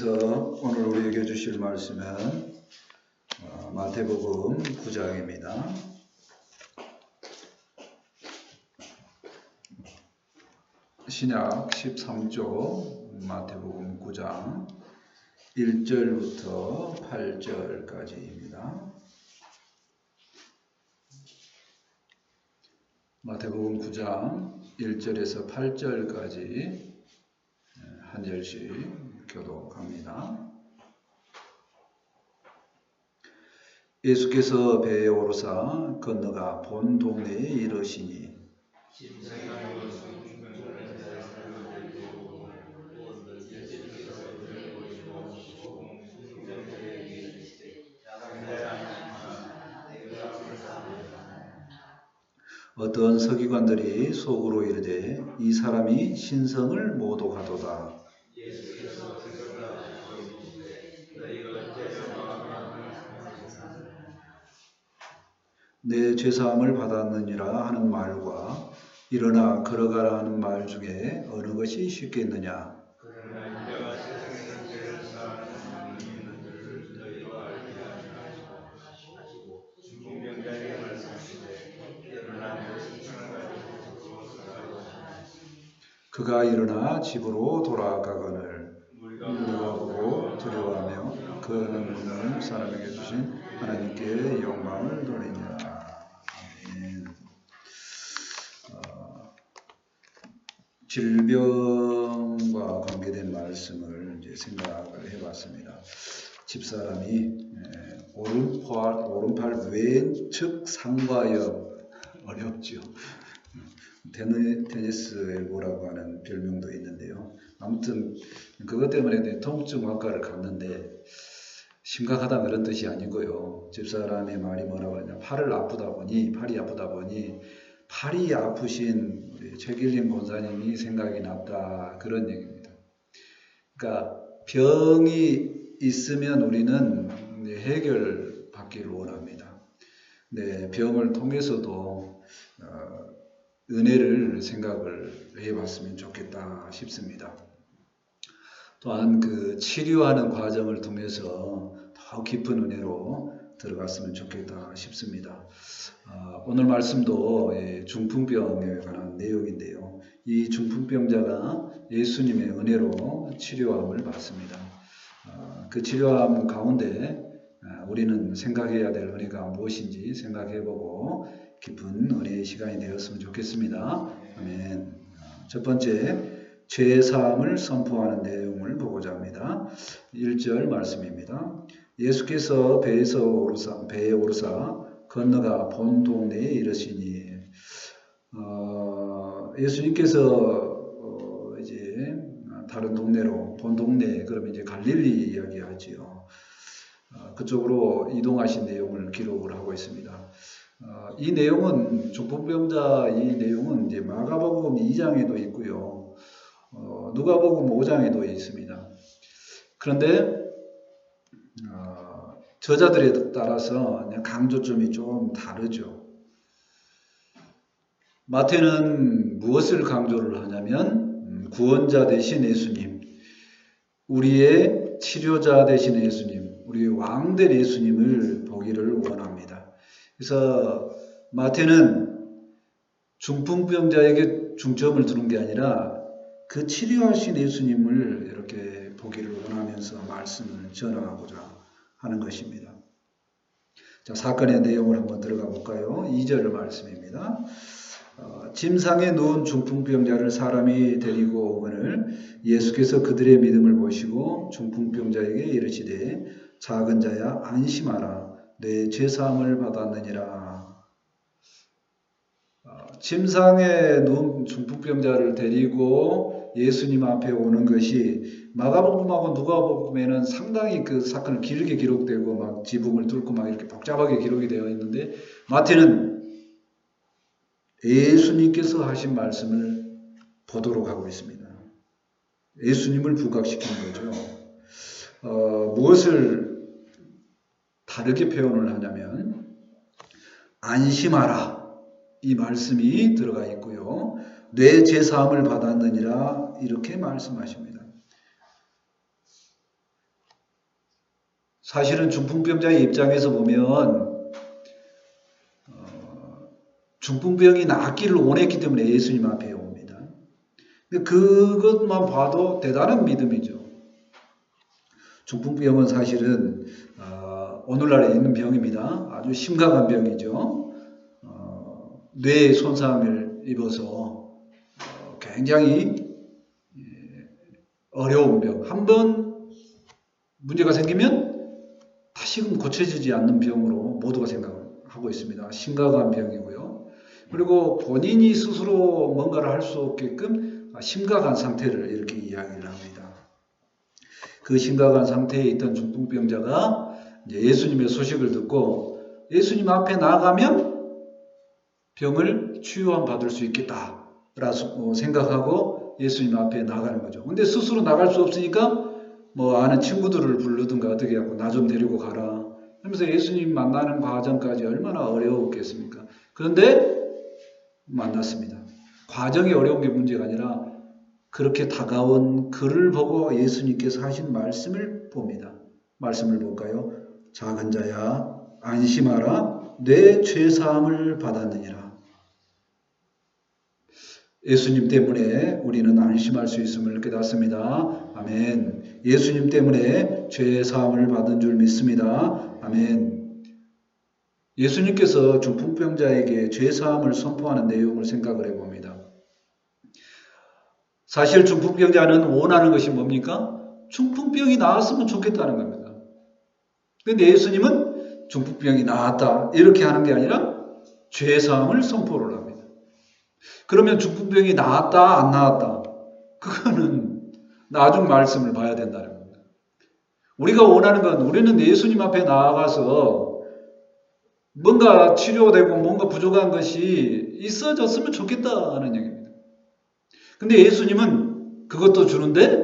오늘 우리에게 주실 말씀은 마태복음 9장입니다. 신약 13조 마태복음 9장 1절부터 8절까지입니다. 마태복음 9장 1절에서 8절까지 한 절씩 교독합니다. 예수께서 배에 오르사 건너가 본 동네에 이르시니 어떤 서기관들이 속으로 이르되 이 사람이 신성을 모독하도다. 내 죄사함을 받았느니라 하는 말과 일어나 걸어가라 하는 말 중에 어느 것이 쉽겠느냐? 그가 일어나 집으로 돌아가거늘 우리가 보고 두려워하며 그는 사람에게 주신 하나님께 영광을 돌리니라. 아멘. 질병과 관계된 말씀을 이제 생각을 해봤습니다. 집사람이 오른팔 왼측 상과염 어렵죠. 테니스 엘보라고 하는 별명도 있는데요. 아무튼 그것 때문에 통증학과를 갔는데 심각하다 그런 뜻이 아니고요. 집사람의 말이 뭐라고 하냐, 팔이 아프다 보니 팔이 아프신 우리 최길림 권사님이 생각이 났다, 그런 얘기입니다. 그러니까 병이 있으면 우리는 해결받기를 원합니다. 병을 통해서도 은혜를 생각을 해봤으면 좋겠다 싶습니다. 또한 그 치료하는 과정을 통해서 더 깊은 은혜로 들어갔으면 좋겠다 싶습니다. 오늘 말씀도 중풍병에 관한 내용인데요. 이 중풍병자가 예수님의 은혜로 치료함을 받습니다. 그 치료함 가운데 우리는 생각해야 될 은혜가 무엇인지 생각해보고 깊은 은혜의 시간이 되었으면 좋겠습니다. 아멘. 첫 번째, 죄사함을 선포하는 내용을 보고자 합니다. 1절 말씀입니다. 예수께서 배에 오르사 건너가 본 동네에 이르시니, 예수님께서 이제 다른 동네로, 본 동네, 그러면 이제 갈릴리 이야기하지요. 그쪽으로 이동하신 내용을 기록을 하고 있습니다. 이 내용은 중풍병자 이 내용은 이제 마가복음 2장에도 있고요. 누가복음 5장에도 있습니다. 그런데 저자들에 따라서 강조점이 좀 다르죠. 마태는 무엇을 강조를 하냐면 구원자 되신 예수님, 우리의 치료자 되신 예수님, 우리의 왕된 예수님을 보기를 원합니다. 그래서 마태는 중풍병자에게 중점을 두는 게 아니라 그 치료하신 예수님을 이렇게 보기를 원하면서 말씀을 전하고자 하는 것입니다. 자, 사건의 내용을 한번 들어가 볼까요? 2절 말씀입니다. 침상에 누운 중풍병자를 사람이 데리고 오거늘 예수께서 그들의 믿음을 보시고 중풍병자에게 이르시되 작은 자야 안심하라, 내 죄사함을 받았느니라. 침상에 누운 중풍병자를 데리고 예수님 앞에 오는 것이 마가복음하고 누가복음에는 상당히 그 사건을 길게 기록되고 막 지붕을 뚫고 막 이렇게 복잡하게 기록이 되어 있는데, 마태는 예수님께서 하신 말씀을 보도록 하고 있습니다. 예수님을 부각시킨 거죠. 무엇을 다르게 표현을 하냐면 안심하라, 이 말씀이 들어가 있고요. 뇌 제사함을 받았느니라 이렇게 말씀하십니다. 사실은 중풍병자의 입장에서 보면 중풍병이 낫기를 원했기 때문에 예수님 앞에 옵니다. 근데 그것만 봐도 대단한 믿음이죠. 중풍병은 사실은 오늘날에 있는 병입니다. 아주 심각한 병이죠. 뇌에 손상을 입어서 굉장히 어려운 병. 한번 문제가 생기면 다시금 고쳐지지 않는 병으로 모두가 생각하고 있습니다. 심각한 병이고요. 그리고 본인이 스스로 뭔가를 할 수 없게끔 심각한 상태를 이렇게 이야기를 합니다. 그 심각한 상태에 있던 중풍병자가 이제 예수님의 소식을 듣고 예수님 앞에 나가면 병을 치유함 받을 수 있겠다라고 생각하고 예수님 앞에 나가는 거죠. 근데 스스로 나갈 수 없으니까 뭐 아는 친구들을 부르든가 어떻게 하고 나 좀 데리고 가라 하면서 예수님 만나는 과정까지 얼마나 어려웠겠습니까? 그런데 만났습니다. 과정이 어려운 게 문제가 아니라 그렇게 다가온 그를 보고 예수님께서 하신 말씀을 봅니다. 말씀을 볼까요? 작은 자야 안심하라 내 죄사함을 받았느니라. 예수님 때문에 우리는 안심할 수 있음을 깨닫습니다. 아멘. 예수님 때문에 죄사함을 받은 줄 믿습니다. 아멘. 예수님께서 중풍병자에게 죄사함을 선포하는 내용을 생각을 해봅니다. 사실 중풍병자는 원하는 것이 뭡니까? 중풍병이 나았으면 좋겠다는 겁니다. 그런데 예수님은 중풍병이 나았다 이렇게 하는 게 아니라 죄사함을 선포를 합니다. 그러면 중풍병이 나았다 안 나았다 그거는 나중 말씀을 봐야 된다는 겁니다. 우리가 원하는 건 우리는 예수님 앞에 나아가서 뭔가 치료되고 뭔가 부족한 것이 있어졌으면 좋겠다는 얘기입니다. 근데 예수님은 그것도 주는데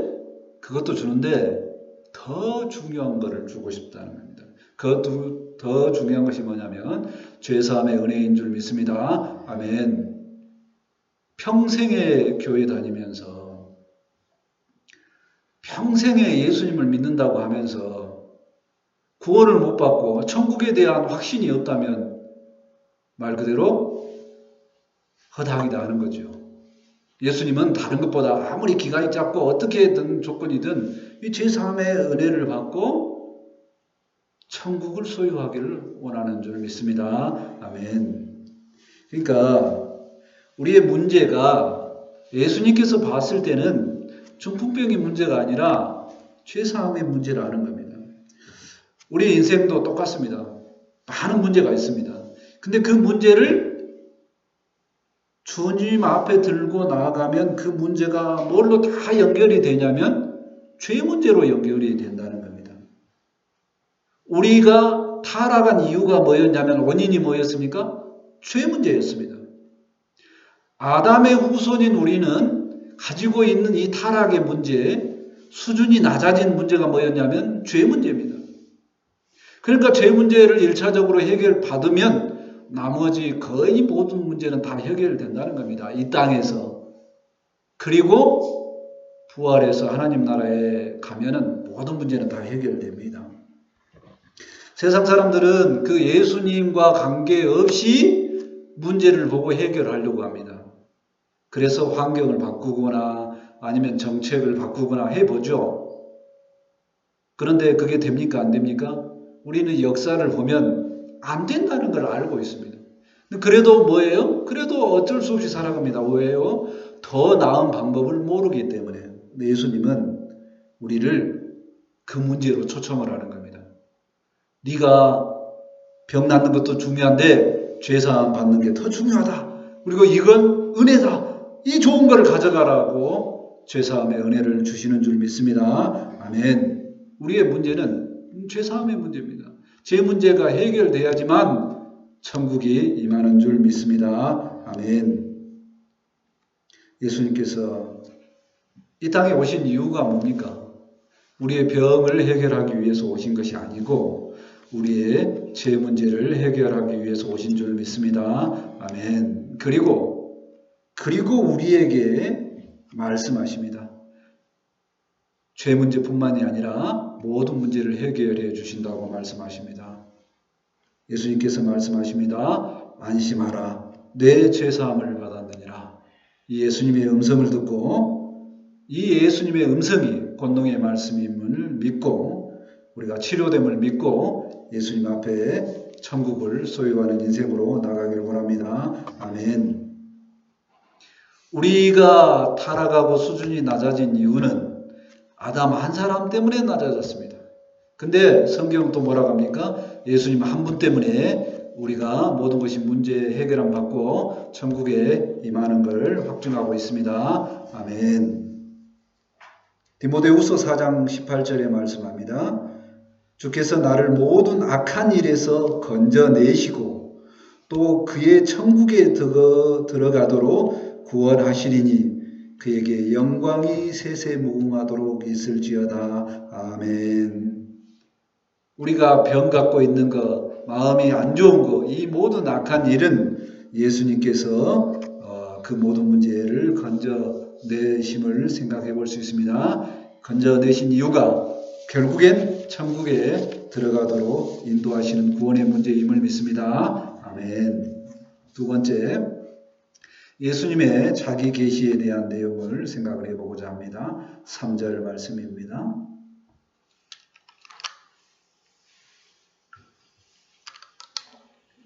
더 중요한 것을 주고 싶다는 겁니다. 그것도 더 중요한 것이 뭐냐면 죄사함의 은혜인 줄 믿습니다. 아멘. 평생에 교회 다니면서 평생에 예수님을 믿는다고 하면서 구원을 못 받고 천국에 대한 확신이 없다면 말 그대로 허당이다 하는 거죠. 예수님은 다른 것보다 아무리 기간이 짧고 어떻게든 조건이든 이 죄사함의 은혜를 받고 천국을 소유하기를 원하는 줄 믿습니다. 아멘. 그러니까 우리의 문제가 예수님께서 봤을 때는 중풍병의 문제가 아니라 죄사함의 문제라는 겁니다. 우리 인생도 똑같습니다. 많은 문제가 있습니다. 근데 그 문제를 주님 앞에 들고 나아가면 그 문제가 뭘로 다 연결이 되냐면 죄 문제로 연결이 된다는 겁니다. 우리가 타락한 이유가 뭐였냐면 원인이 뭐였습니까? 죄 문제였습니다. 아담의 후손인 우리는 가지고 있는 이 타락의 문제, 수준이 낮아진 문제가 뭐였냐면 죄 문제입니다. 그러니까 죄 문제를 1차적으로 해결받으면 나머지 거의 모든 문제는 다 해결된다는 겁니다. 이 땅에서. 그리고 부활해서 하나님 나라에 가면은 모든 문제는 다 해결됩니다. 세상 사람들은 그 예수님과 관계없이 문제를 보고 해결하려고 합니다. 그래서 환경을 바꾸거나 아니면 정책을 바꾸거나 해보죠. 그런데 그게 됩니까? 안 됩니까? 우리는 역사를 보면 안 된다는 걸 알고 있습니다. 그래도 뭐예요? 그래도 어쩔 수 없이 살아갑니다. 왜요? 더 나은 방법을 모르기 때문에. 예수님은 우리를 그 문제로 초청을 하는 겁니다. 네가 병 낫는 것도 중요한데 죄사함 받는 게 더 중요하다. 그리고 이건 은혜다. 이 좋은 걸 가져가라고 죄사함의 은혜를 주시는 줄 믿습니다. 아멘. 우리의 문제는 죄사함의 문제입니다. 제 문제가 해결돼야지만 천국이 임하는 줄 믿습니다. 아멘. 예수님께서 이 땅에 오신 이유가 뭡니까? 우리의 병을 해결하기 위해서 오신 것이 아니고 우리의 죄 문제를 해결하기 위해서 오신 줄 믿습니다. 아멘. 그리고 우리에게 말씀하십니다. 죄 문제뿐만이 아니라 모든 문제를 해결해 주신다고 말씀하십니다. 예수님께서 말씀하십니다. 안심하라. 내 죄사함을 받았느니라. 이 예수님의 음성을 듣고 이 예수님의 음성이 권능의 말씀임을 믿고 우리가 치료됨을 믿고 예수님 앞에 천국을 소유하는 인생으로 나가기를 원합니다. 아멘. 우리가 타락하고 수준이 낮아진 이유는 아담 한 사람 때문에 낮아졌습니다. 근데 성경은 또 뭐라고 합니까? 예수님 한 분 때문에 우리가 모든 것이 문제 해결함 받고 천국에 임하는 걸 확증하고 있습니다. 아멘. 디모데후서 4장 18절에 말씀합니다. 주께서 나를 모든 악한 일에서 건져내시고 또 그의 천국에 들어가도록 구원하시리니 그에게 영광이 세세무궁하도록 있을지어다. 아멘. 우리가 병 갖고 있는 것, 마음이 안 좋은 것, 이 모든 악한 일은 예수님께서 그 모든 문제를 건져내심을 생각해 볼 수 있습니다. 건져내신 이유가 결국엔 천국에 들어가도록 인도하시는 구원의 문제임을 믿습니다. 아멘. 두 번째, 예수님의 자기 계시에 대한 내용을 생각을 해보고자 합니다. 3절 말씀입니다.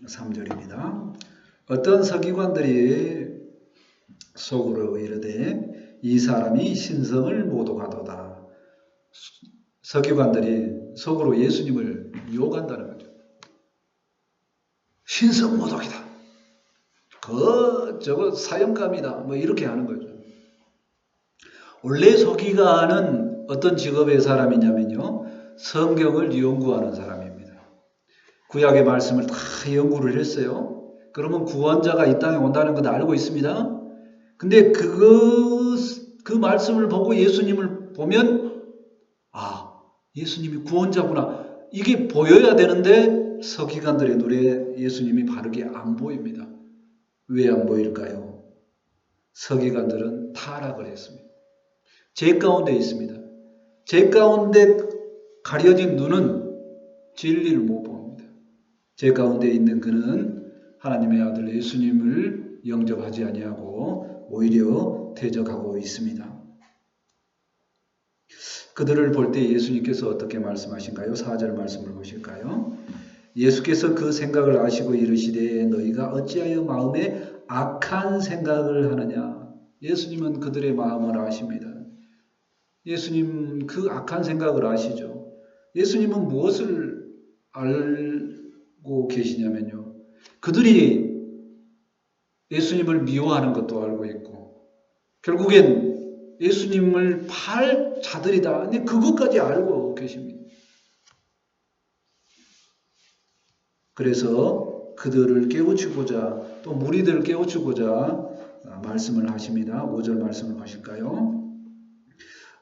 3절입니다. 어떤 서기관들이 속으로 이르되 이 사람이 신성을 모독하도다. 서기관들이 속으로 예수님을 유혹한다는 거죠. 신성 모독이다. 저거 사형감이다. 뭐 이렇게 하는 거죠. 원래 서기관은 어떤 직업의 사람이냐면요. 성경을 연구하는 사람입니다. 구약의 말씀을 다 연구를 했어요. 그러면 구원자가 이 땅에 온다는 건 알고 있습니다. 근데 그 말씀을 보고 예수님을 보면 예수님이 구원자구나. 이게 보여야 되는데 서기관들의 눈에 예수님이 바르게 안 보입니다. 왜 안 보일까요? 서기관들은 타락을 했습니다. 죄 가운데 있습니다. 죄 가운데 가려진 눈은 진리를 못 봅니다. 죄 가운데 있는 그는 하나님의 아들 예수님을 영접하지 아니하고 오히려 대적하고 있습니다. 그들을 볼 때 예수님께서 어떻게 말씀하신가요? 4절 말씀을 보실까요? 예수께서 그 생각을 아시고 이르시되 너희가 어찌하여 마음에 악한 생각을 하느냐. 예수님은 그들의 마음을 아십니다. 예수님 그 악한 생각을 아시죠. 예수님은 무엇을 알고 계시냐면요. 그들이 예수님을 미워하는 것도 알고 있고 결국엔 예수님을 팔 자들이다. 근데 그것까지 알고 계십니다. 그래서 그들을 깨우치고자 또 무리들을 깨우치고자 말씀을 하십니다. 5절 말씀을 보실까요?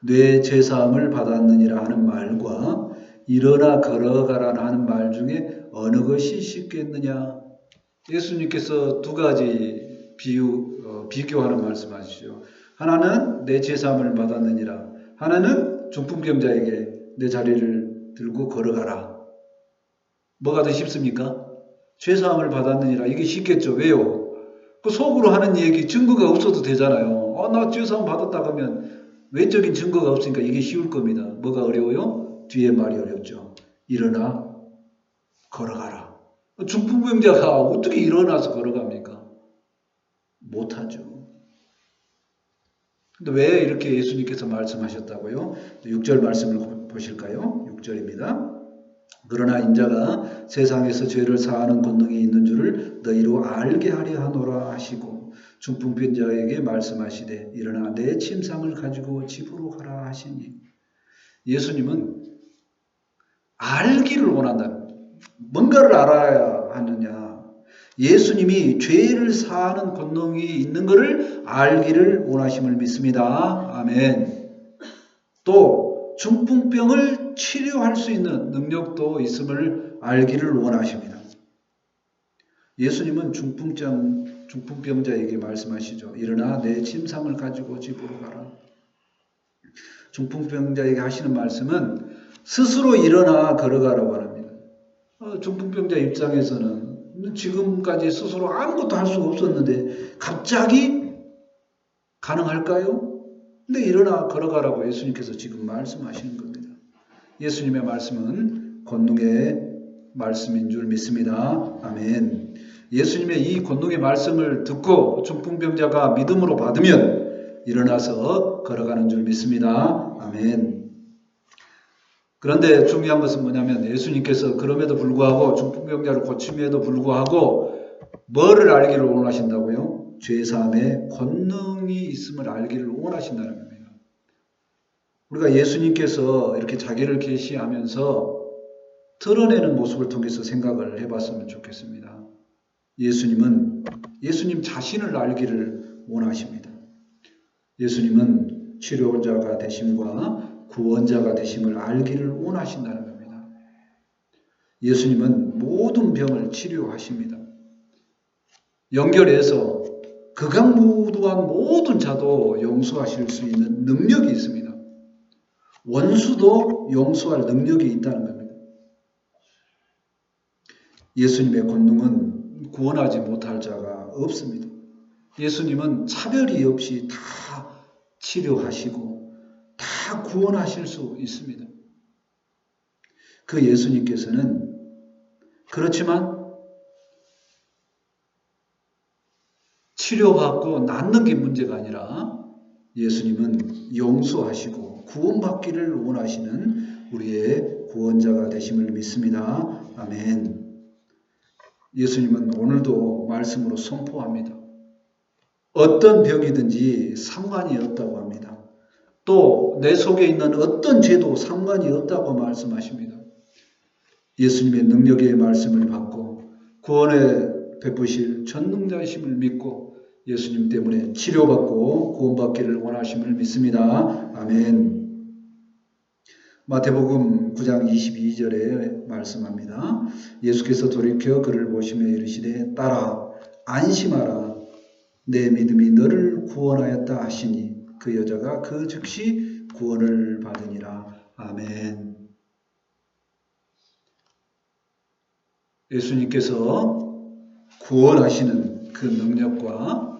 뇌 제사함을 받았느니라 하는 말과 일어나 걸어가라 하는 말 중에 어느 것이 쉽겠느냐? 예수님께서 두 가지 비교하는 말씀하시죠. 하나는 내 제사함을 받았느니라. 하나는 중풍병자에게 내 자리를 들고 걸어가라. 뭐가 더 쉽습니까? 죄사함을 받았느니라. 이게 쉽겠죠. 왜요? 그 속으로 하는 얘기 증거가 없어도 되잖아요. 나 죄사함 받았다 그러면 외적인 증거가 없으니까 이게 쉬울 겁니다. 뭐가 어려워요? 뒤에 말이 어렵죠. 일어나 걸어가라. 중풍병자가 어떻게 일어나서 걸어갑니까? 못하죠. 근데 왜 이렇게 예수님께서 말씀하셨다고요? 6절 말씀을 보실까요? 6절입니다. 그러나 인자가 세상에서 죄를 사하는 권능이 있는 줄을 너희로 알게 하려 하노라 하시고 중풍병자에게 말씀하시되 일어나 내 침상을 가지고 집으로 가라 하시니 예수님은 알기를 원한다. 뭔가를 알아야 하느냐. 예수님이 죄를 사하는 권능이 있는 것을 알기를 원하심을 믿습니다. 아멘. 또 중풍병을 치료할 수 있는 능력도 있음을 알기를 원하십니다. 예수님은 중풍병자에게 말씀하시죠. 일어나 내 침상을 가지고 집으로 가라. 중풍병자에게 하시는 말씀은 스스로 일어나 걸어가라고 합니다. 중풍병자 입장에서는 지금까지 스스로 아무것도 할 수가 없었는데 갑자기 가능할까요? 근데 일어나 걸어가라고 예수님께서 지금 말씀하시는 겁니다. 예수님의 말씀은 권능의 말씀인 줄 믿습니다. 아멘. 예수님의 이 권능의 말씀을 듣고 중풍병자가 믿음으로 받으면 일어나서 걸어가는 줄 믿습니다. 아멘. 그런데 중요한 것은 뭐냐면 예수님께서 그럼에도 불구하고 중풍병자를 고침에도 불구하고 뭐를 알기를 원하신다고요? 죄사함의 권능이 있음을 알기를 원하신다는 겁니다. 우리가 예수님께서 이렇게 자기를 계시하면서 드러내는 모습을 통해서 생각을 해봤으면 좋겠습니다. 예수님 자신을 알기를 원하십니다. 예수님은 치료자가 되심과 구원자가 되심을 알기를 원하신다는 겁니다. 예수님은 모든 병을 치료하십니다. 연결해서 극악무도한 모든 자도 용서하실 수 있는 능력이 있습니다. 원수도 용서할 능력이 있다는 겁니다. 예수님의 권능은 구원하지 못할 자가 없습니다. 예수님은 차별이 없이 다 치료하시고 다 구원하실 수 있습니다. 그 예수님께서는 그렇지만 치료받고 낫는 게 문제가 아니라 예수님은 용서하시고 구원받기를 원하시는 우리의 구원자가 되심을 믿습니다. 아멘. 예수님은 오늘도 말씀으로 선포합니다. 어떤 병이든지 상관이 없다고 합니다. 또 내 속에 있는 어떤 죄도 상관이 없다고 말씀하십니다. 예수님의 능력의 말씀을 받고 구원에 베푸실 전능자이심을 믿고 예수님 때문에 치료받고 구원받기를 원하심을 믿습니다. 아멘. 마태복음 9장 22절에 말씀합니다. 예수께서 돌이켜 그를 보시며 이르시되 딸아 안심하라 내 믿음이 너를 구원하였다 하시니 그 여자가 그 즉시 구원을 받으니라. 아멘. 예수님께서 구원하시는 그 능력과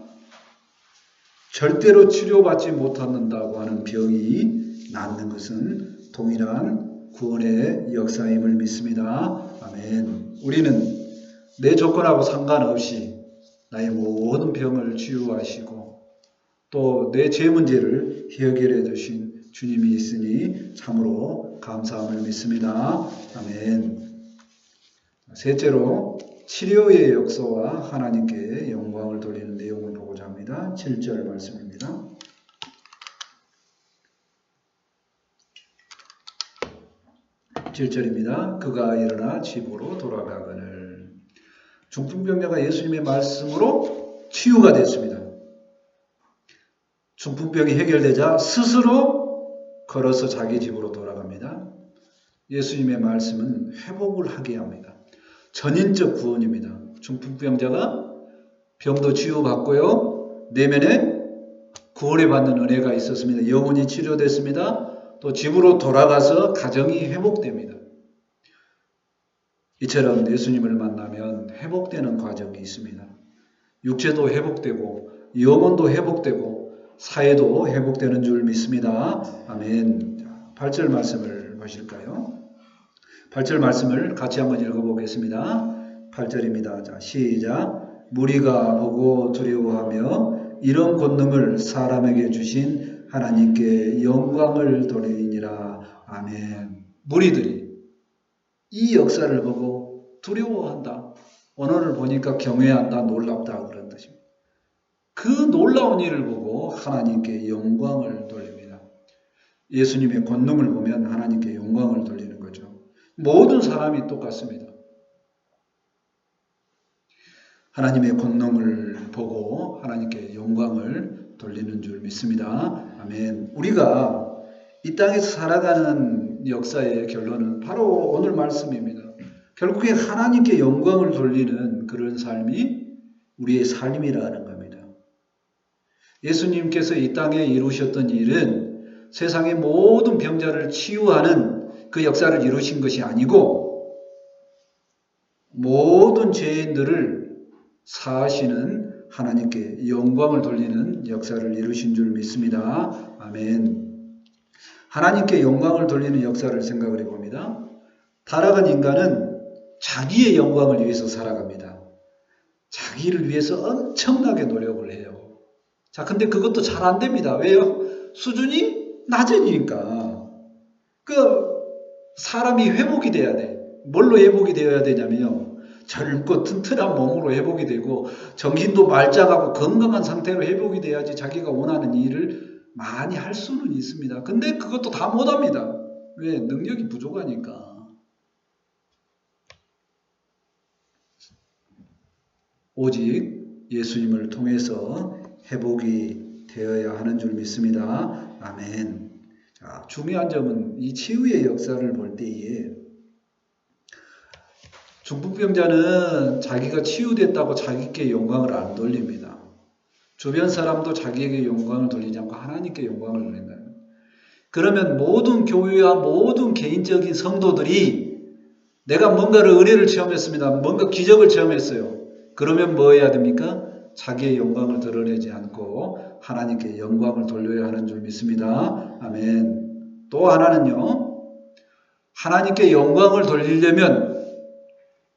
절대로 치료받지 못한다고 하는 병이 낫는 것은 동일한 구원의 역사임을 믿습니다. 아멘. 우리는 내 조건하고 상관없이 나의 모든 병을 치유하시고 또 내 죄 문제를 해결해 주신 주님이 있으니 참으로 감사함을 믿습니다. 아멘. 셋째로 치료의 역사와 하나님께 영광을 돌리는 내용을 보고자 합니다. 7절 말씀입니다. (7절입니다) 그가 일어나 집으로 돌아가거늘. 중풍병자가 예수님의 말씀으로 치유가 됐습니다. 중풍병이 해결되자 스스로 걸어서 자기 집으로 돌아갑니다. 예수님의 말씀은 회복을 하게 합니다. 전인적 구원입니다. 중풍병자가 병도 치유받고요. 내면에 구원을 받는 은혜가 있었습니다. 영혼이 치료됐습니다. 또 집으로 돌아가서 가정이 회복됩니다. 이처럼 예수님을 만나면 회복되는 과정이 있습니다. 육체도 회복되고 영혼도 회복되고 사회도 회복되는 줄 믿습니다. 아멘. 8절 말씀을 보실까요? 8절 말씀을 같이 한번 읽어보겠습니다. 8절입니다. 자, 시작. 무리가 보고 두려워하며 이런 권능을 사람에게 주신 하나님께 영광을 돌리니라. 아멘. 무리들이 이 역사를 보고 두려워한다. 오늘을 보니까 경외한다, 놀랍다 그런 뜻입니다. 그 놀라운 일을 보고 하나님께 영광을 돌립니다. 예수님의 권능을 보면 하나님께 영광을 돌리는 거죠. 모든 사람이 똑같습니다. 하나님의 권능을 보고 하나님께 영광을 돌리는 줄 믿습니다. 아멘. 우리가 이 땅에서 살아가는 역사의 결론은 바로 오늘 말씀입니다. 결국에 하나님께 영광을 돌리는 그런 삶이 우리의 삶이라는 겁니다. 예수님께서 이 땅에 이루셨던 일은 세상의 모든 병자를 치유하는 그 역사를 이루신 것이 아니고 모든 죄인들을 사하시는 하나님께 영광을 돌리는 역사를 이루신 줄 믿습니다. 아멘. 하나님께 영광을 돌리는 역사를 생각을 해봅니다. 타락한 인간은 자기의 영광을 위해서 살아갑니다. 자기를 위해서 엄청나게 노력을 해요. 자, 근데 그것도 잘 안 됩니다. 왜요? 수준이 낮으니까. 사람이 회복이 돼야 돼. 뭘로 회복이 되어야 되냐면요. 젊고 튼튼한 몸으로 회복이 되고 정신도 말짱하고 건강한 상태로 회복이 돼야지 자기가 원하는 일을 많이 할 수는 있습니다. 근데 그것도 다 못합니다. 왜? 능력이 부족하니까. 오직 예수님을 통해서 회복이 되어야 하는 줄 믿습니다. 아멘. 자, 중요한 점은 이 치유의 역사를 볼 때에 중풍병자는 자기가 치유됐다고 자기께 영광을 안 돌립니다. 주변 사람도 자기에게 영광을 돌리지 않고 하나님께 영광을 돌린다. 그러면 모든 교회와 모든 개인적인 성도들이 내가 뭔가를 은혜를 체험했습니다. 뭔가 기적을 체험했어요. 그러면 뭐 해야 됩니까? 자기의 영광을 드러내지 않고 하나님께 영광을 돌려야 하는 줄 믿습니다. 아멘. 또 하나는요. 하나님께 영광을 돌리려면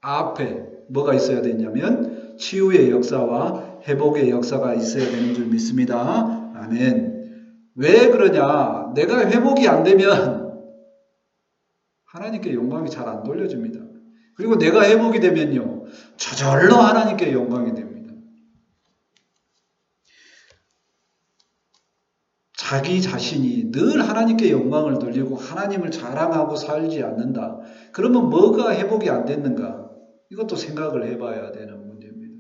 앞에 뭐가 있어야 되냐면 치유의 역사와 회복의 역사가 있어야 되는 줄 믿습니다. 아멘. 왜 그러냐? 내가 회복이 안 되면 하나님께 영광이 잘 안 돌려집니다. 그리고 내가 회복이 되면요. 저절로 하나님께 영광이 됩니다. 자기 자신이 늘 하나님께 영광을 돌리고 하나님을 자랑하고 살지 않는다. 그러면 뭐가 회복이 안 됐는가? 이것도 생각을 해봐야 되는 문제입니다.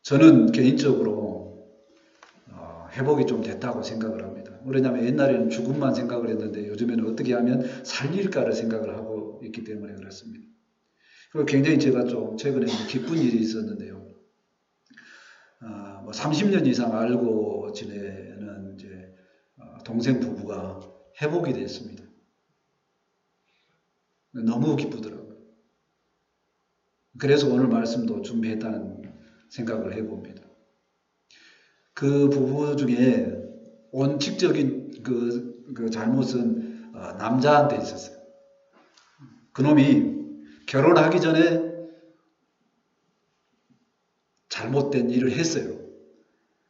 저는 개인적으로 회복이 좀 됐다고 생각을 합니다. 왜냐하면 옛날에는 죽음만 생각을 했는데 요즘에는 어떻게 하면 살릴까를 생각을 하고 있기 때문에 그렇습니다. 그리고 굉장히 제가 좀 최근에 기쁜 일이 있었는데요. 30년 이상 알고 지내는 이제 동생 부부가 회복이 됐습니다. 너무 기쁘더라고요. 그래서 오늘 말씀도 준비했다는 생각을 해봅니다. 그 부부 중에 원칙적인 그 잘못은 남자한테 있었어요. 그놈이 결혼하기 전에 잘못된 일을 했어요.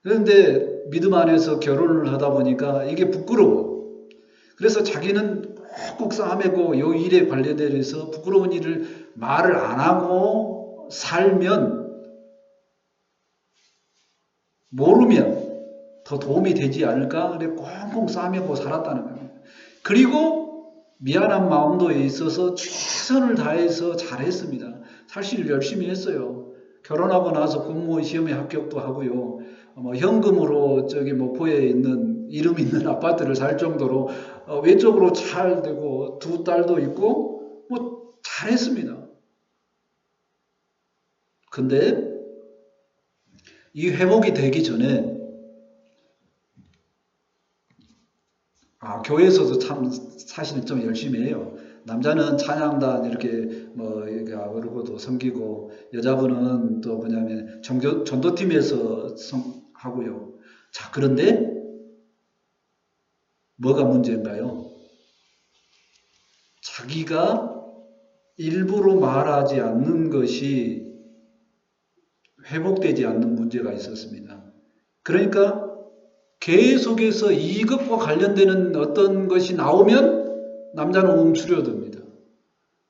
그런데 믿음 안에서 결혼을 하다 보니까 이게 부끄러워. 그래서 자기는 꼭 싸매고 이 일에 관련돼서 부끄러운 일을 말을 안 하고 살면 모르면 더 도움이 되지 않을까? 그래 꽁꽁 싸매고 살았다는 겁니다. 그리고 미안한 마음도 있어서 최선을 다해서 잘했습니다. 사실 열심히 했어요. 결혼하고 나서 공무원 시험에 합격도 하고요. 현금으로 목포에 있는 이름 있는 아파트를 살 정도로 외적으로 잘 되고 두 딸도 있고 잘했습니다. 근데 이 회복이 되기 전에 교회에서도 참 사실은 좀 열심히 해요. 남자는 찬양단 이렇게 그러고도 섬기고 여자분은 또 뭐냐면 전도팀에서 하고요. 자, 그런데 뭐가 문제인가요? 자기가 일부러 말하지 않는 것이 회복되지 않는 문제가 있었습니다. 그러니까 계속해서 이것과 관련되는 어떤 것이 나오면 남자는 움츠려듭니다.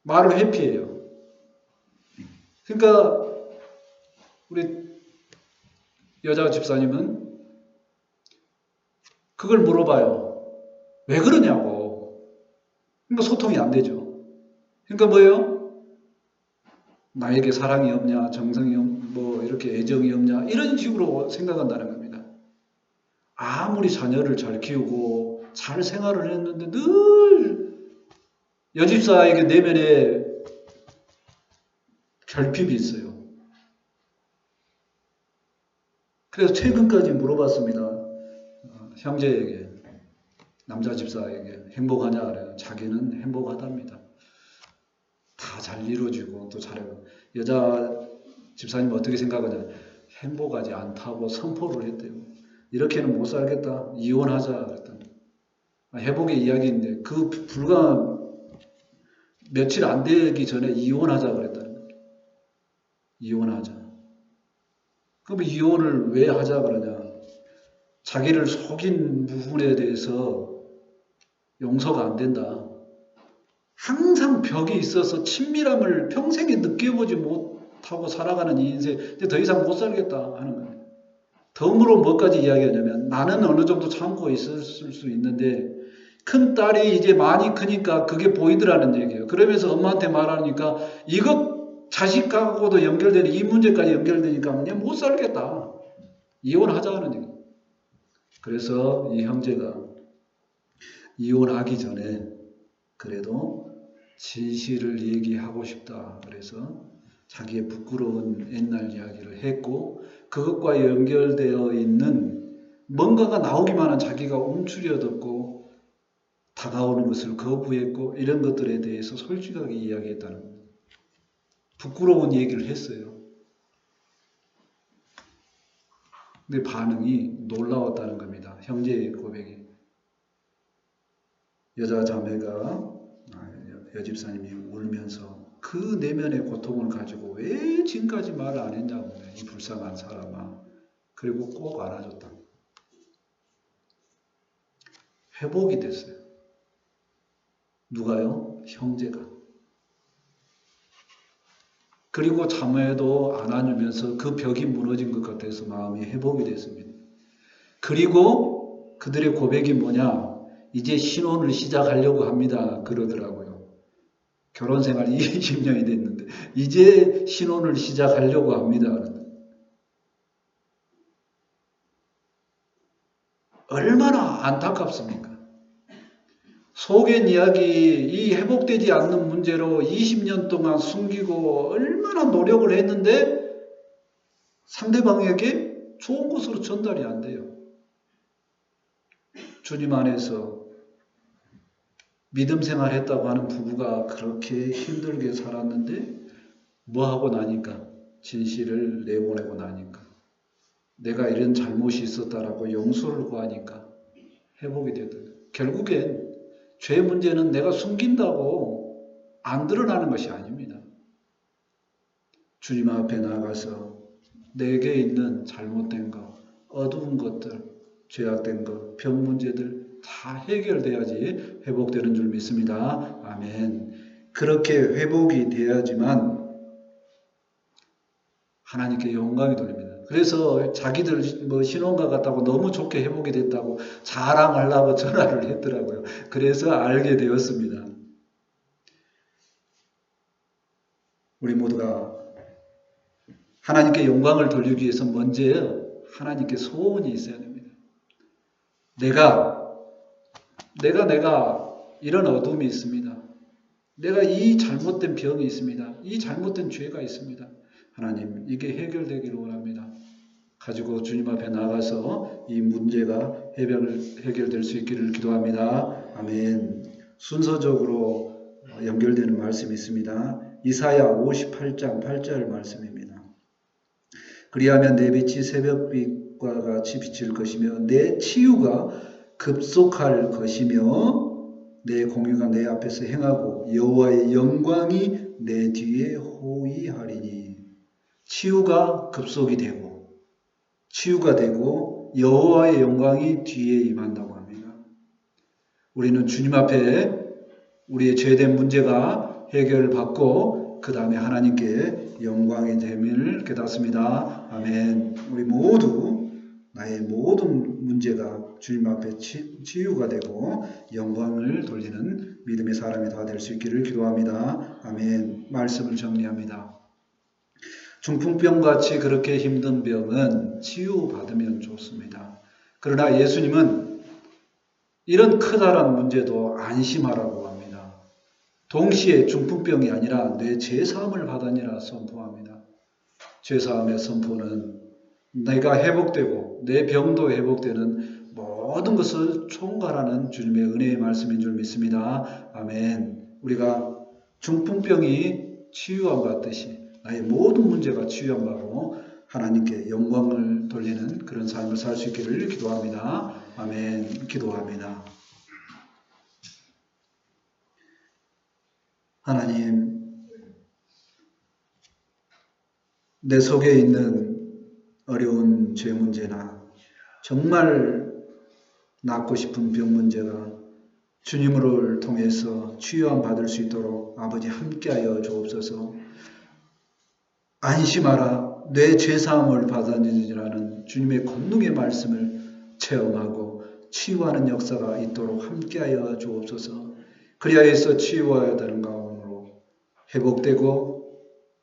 말을 회피해요. 그러니까 우리 여자 집사님은 그걸 물어봐요. 왜 그러냐고. 그러니까 소통이 안 되죠. 그러니까 뭐예요? 나에게 사랑이 없냐, 정성이 이렇게 애정이 없냐 이런 식으로 생각한다는 겁니다. 아무리 자녀를 잘 키우고 잘 생활을 했는데 늘 여집사에게 내면에 결핍이 있어요. 그래서 최근까지 물어봤습니다. 형제에게, 남자 집사에게 행복하냐 그래요. 자기는 행복하답니다. 다 잘 이루어지고 또 잘하고. 여자 집사님 어떻게 생각하냐? 행복하지 않다고 선포를 했대요. 이렇게는 못 살겠다. 이혼하자 그랬더니. 회복의 이야기인데 그 불과 며칠 안 되기 전에 이혼하자 그랬다는 거예요. 이혼하자. 그럼 이혼을 왜 하자 그러냐? 자기를 속인 부분에 대해서 용서가 안 된다. 항상 벽이 있어서 친밀함을 평생에 느껴보지 못하고 살아가는 이 인생, 이제 더 이상 못 살겠다 하는 거예요. 덤으로 뭐까지 이야기하냐면 나는 어느 정도 참고 있을 수 있는데 큰 딸이 이제 많이 크니까 그게 보이더라는 얘기예요. 그러면서 엄마한테 말하니까 이것 자식하고도 연결되는 이 문제까지 연결되니까 그냥 못 살겠다. 이혼하자는 얘기예요. 그래서 이 형제가 이혼하기 전에 그래도 진실을 얘기하고 싶다. 그래서 자기의 부끄러운 옛날 이야기를 했고 그것과 연결되어 있는 뭔가가 나오기만 한 자기가 움츠려 듣고 다가오는 것을 거부했고 이런 것들에 대해서 솔직하게 이야기했다는 거예요. 부끄러운 얘기를 했어요. 근데 반응이 놀라웠다는 겁니다. 형제의 고백이. 여자 자매가 여집사님이 울면서 그 내면의 고통을 가지고 왜 지금까지 말을 안 했냐고 이 불쌍한 사람아. 그리고 꼭 안아줬다. 회복이 됐어요. 누가요? 형제가. 그리고 자매도 안아주면서 그 벽이 무너진 것 같아서 마음이 회복이 됐습니다. 그리고 그들의 고백이 뭐냐? 이제 신혼을 시작하려고 합니다. 그러더라고요. 결혼 생활 20년이 됐는데 이제 신혼을 시작하려고 합니다. 얼마나 안타깝습니까? 속의 이야기, 이 회복되지 않는 문제로 20년 동안 숨기고 얼마나 노력을 했는데 상대방에게 좋은 것으로 전달이 안 돼요. 주님 안에서 믿음 생활했다고 하는 부부가 그렇게 힘들게 살았는데 뭐 하고 나니까 진실을 내보내고 나니까 내가 이런 잘못이 있었다라고 용서를 구하니까 회복이 되더라고요. 결국엔 죄 문제는 내가 숨긴다고 안 드러나는 것이 아닙니다. 주님 앞에 나가서 내게 있는 잘못된 것, 어두운 것들, 죄악된 것, 병 문제들 다 해결돼야지 회복되는 줄 믿습니다. 아멘. 그렇게 회복이 돼야지만 하나님께 영광이 돌립니다. 그래서 자기들 신혼가 같다고 너무 좋게 회복이 됐다고 자랑하려고 전화를 했더라고요. 그래서 알게 되었습니다. 우리 모두가 하나님께 영광을 돌리기 위해서 먼저 하나님께 소원이 있어야 됩니다. 내가 이런 어둠이 있습니다. 내가 이 잘못된 병이 있습니다. 이 잘못된 죄가 있습니다. 하나님, 이게 해결되기를 원합니다. 가지고 주님 앞에 나가서 이 문제가 해결될 수 있기를 기도합니다. 아멘. 순서적으로 연결되는 말씀이 있습니다. 이사야 58장 8절 말씀입니다. 그리하면 내 빛이 새벽빛과 같이 비칠 것이며 내 치유가 급속할 것이며 내 공의가 내 앞에서 행하고 여호와의 영광이 내 뒤에 호위하리니. 치유가 급속이 되고 치유가 되고 여호와의 영광이 뒤에 임한다고 합니다. 우리는 주님 앞에 우리의 죄된 문제가 해결받고 그 다음에 하나님께 영광이 됨을 깨닫습니다. 아멘. 우리 모두 나의 모든 문제가 주님 앞에 치유가 되고 영광을 돌리는 믿음의 사람이 다 될 수 있기를 기도합니다. 아멘. 말씀을 정리합니다. 중풍병같이 그렇게 힘든 병은 치유받으면 좋습니다. 그러나 예수님은 이런 커다란 문제도 안심하라고 합니다. 동시에 중풍병이 아니라 내 죄사함을 받으니라 선포합니다. 죄사함의 선포는 내가 회복되고 내 병도 회복되는 모든 것을 총괄하는 주님의 은혜의 말씀인 줄 믿습니다. 아멘. 우리가 중풍병이 치유함 받듯이 나의 모든 문제가 치유함 받고 하나님께 영광을 돌리는 그런 삶을 살 수 있기를 기도합니다. 아멘. 기도합니다. 하나님, 내 속에 있는 어려운 죄 문제나 정말 낫고 싶은 병 문제가 주님을 통해서 치유함 받을 수 있도록 아버지 함께하여 주옵소서. 안심하라, 내 죄사함을 받았느니라는 주님의 권능의 말씀을 체험하고 치유하는 역사가 있도록 함께하여 주옵소서. 그리하여서 치유해야 되는 가운데로 회복되고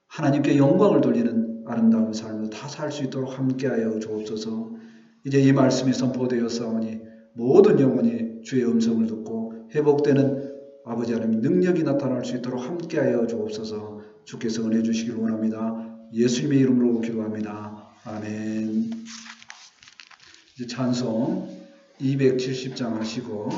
하나님께 영광을 돌리는 아름다운 삶을 다 살 수 있도록 함께하여 주옵소서. 이제 이 말씀이 선포되었사오니 모든 영혼이 주의 음성을 듣고 회복되는 아버지 하나님 능력이 나타날 수 있도록 함께하여 주옵소서. 주께서 은혜 주시길 원합니다. 예수님의 이름으로 기도합니다. 아멘. 이제 찬송 270장 하시고